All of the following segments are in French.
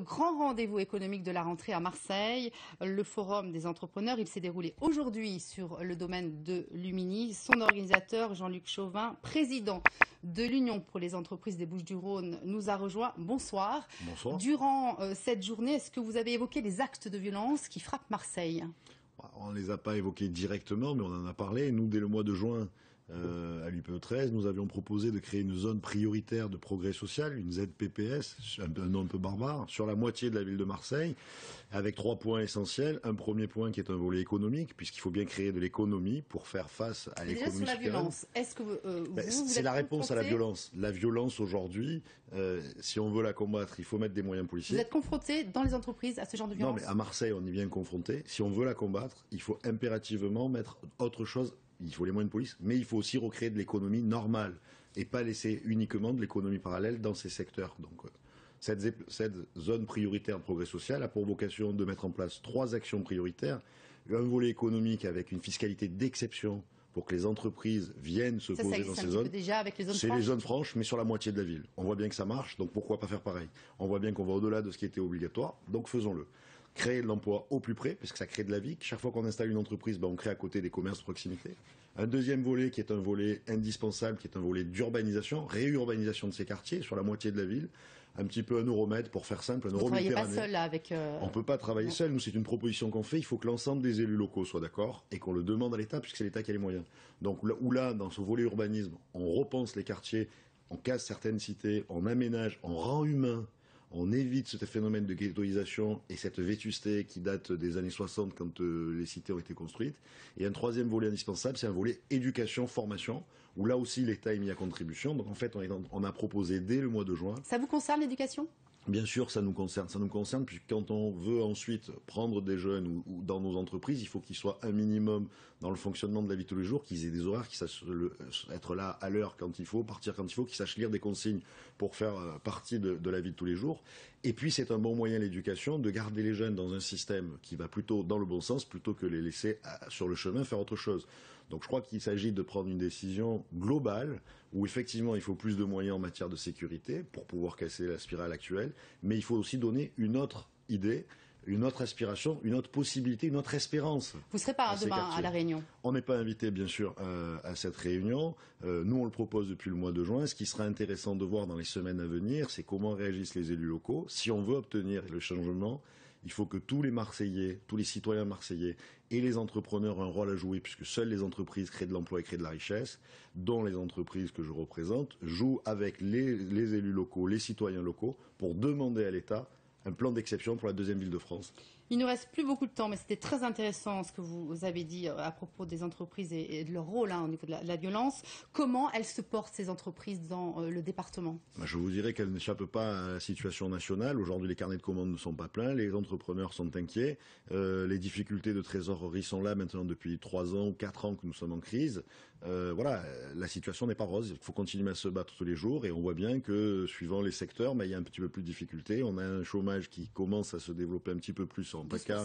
grand rendez-vous économique de la rentrée à Marseille, le Forum des entrepreneurs. Il s'est déroulé aujourd'hui sur le domaine de Lumini. Son organisateur, Jean-Luc Chauvin, président de l'Union pour les entreprises des Bouches-du-Rhône, nous a rejoint. Bonsoir. Bonsoir. Durant cette journée, est-ce que vous avez évoqué les actes de violence qui frappent Marseille? On ne les a pas évoqués directement, mais on en a parlé. Nous, dès le mois de juin, à l'UPE 13, nous avions proposé de créer une zone prioritaire de progrès social, une ZPPS, un nom un peu barbare, sur la moitié de la ville de Marseille, avec 3 points essentiels. Un premier point qui est un volet économique, puisqu'il faut bien créer de l'économie pour faire face à l'économie. Déjà sur la violence, est-ce que c'est la réponse à la violence. La violence aujourd'hui, si on veut la combattre, il faut mettre des moyens policiers. Vous êtes confronté dans les entreprises à ce genre de violence? Non, mais à Marseille, on y est bien confronté. Si on veut la combattre, il faut impérativement mettre autre chose. Il faut les moyens de police, mais il faut aussi recréer de l'économie normale et pas laisser uniquement de l'économie parallèle dans ces secteurs. Donc, cette zone prioritaire de progrès social a pour vocation de mettre en place 3 actions prioritaires. Un volet économique avec une fiscalité d'exception pour que les entreprises viennent se poser dans ces zones. Déjà avec les zones franches. C'est les zones franches, mais sur la moitié de la ville. On voit bien que ça marche, donc pourquoi pas faire pareil? On voit bien qu'on va au-delà de ce qui était obligatoire, donc faisons-le. Créer de l'emploi au plus près, parce que ça crée de la vie. Chaque fois qu'on installe une entreprise, on crée à côté des commerces de proximité. Un deuxième volet qui est un volet indispensable, qui est un volet d'urbanisation, réurbanisation de ces quartiers sur la moitié de la ville. Un petit peu un euromètre, pour faire simple, un euro méditerranéen. Vous ne travaillez pas seul là avec... On ne peut pas travailler seul. Nous, c'est une proposition qu'on fait. Il faut que l'ensemble des élus locaux soient d'accord et qu'on le demande à l'État, puisque c'est l'État qui a les moyens. Donc là, dans ce volet urbanisme, on repense les quartiers, on casse certaines cités, on aménage, on rend humain. On évite ce phénomène de ghettoisation et cette vétusté qui date des années 60 quand les cités ont été construites. Et un troisième volet indispensable, c'est un volet éducation, formation, où là aussi l'État est mis à contribution. Donc en fait, on a proposé dès le mois de juin. Ça vous concerne l'éducation ? Bien sûr, ça nous concerne. Ça nous concerne, puisque quand on veut ensuite prendre des jeunes ou dans nos entreprises, il faut qu'ils soient un minimum dans le fonctionnement de la vie de tous les jours, qu'ils aient des horaires, qu'ils sachent être là à l'heure quand il faut, partir quand il faut, qu'ils sachent lire des consignes pour faire partie de la vie de tous les jours. Et puis, c'est un bon moyen, l'éducation, de garder les jeunes dans un système qui va plutôt dans le bon sens, plutôt que les laisser sur le chemin faire autre chose. Donc je crois qu'il s'agit de prendre une décision globale où effectivement il faut plus de moyens en matière de sécurité pour pouvoir casser la spirale actuelle, mais il faut aussi donner une autre idée, une autre aspiration, une autre possibilité, une autre espérance. Vous ne serez pas demain à la réunion? On n'est pas invité bien sûr à cette réunion. Nous on le propose depuis le mois de juin. Ce qui sera intéressant de voir dans les semaines à venir, c'est comment réagissent les élus locaux. Si on veut obtenir le changement, il faut que tous les Marseillais, tous les citoyens marseillais et les entrepreneurs aient un rôle à jouer, puisque seules les entreprises créent de l'emploi et créent de la richesse, dont les entreprises que je représente, jouent avec les élus locaux, les citoyens locaux, pour demander à l'État un plan d'exception pour la deuxième ville de France. Il ne nous reste plus beaucoup de temps, mais c'était très intéressant ce que vous avez dit à propos des entreprises et de leur rôle au niveau de la violence. Comment elles se portent, ces entreprises, dans le département? Je vous dirais qu'elles n'échappent pas à la situation nationale. Aujourd'hui, les carnets de commandes ne sont pas pleins, les entrepreneurs sont inquiets, les difficultés de trésorerie sont là maintenant depuis 3 ans ou 4 ans que nous sommes en crise. Voilà, la situation n'est pas rose. Il faut continuer à se battre tous les jours et on voit bien que, suivant les secteurs, il y a un petit peu plus de difficultés. On a un chômage qui commence à se développer un petit peu plus en PACA,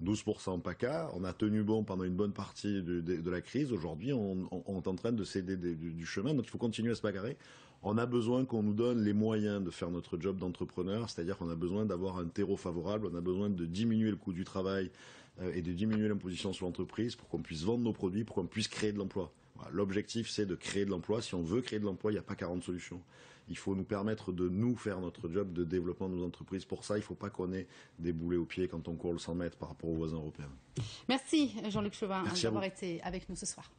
12% en PACA. On a tenu bon pendant une bonne partie de la crise. Aujourd'hui, on est en train de céder du chemin, donc il faut continuer à se bagarrer. On a besoin qu'on nous donne les moyens de faire notre job d'entrepreneur, c'est-à-dire qu'on a besoin d'avoir un terreau favorable, on a besoin de diminuer le coût du travail et de diminuer l'imposition sur l'entreprise pour qu'on puisse vendre nos produits, pour qu'on puisse créer de l'emploi. Voilà, l'objectif, c'est de créer de l'emploi. Si on veut créer de l'emploi, il n'y a pas 40 solutions. Il faut nous permettre de nous faire notre job de développement de nos entreprises. Pour ça, il ne faut pas qu'on ait des boulets aux pieds quand on court le 100 mètres par rapport aux voisins européens. Merci Jean-Luc Chauvin d'avoir été avec nous ce soir.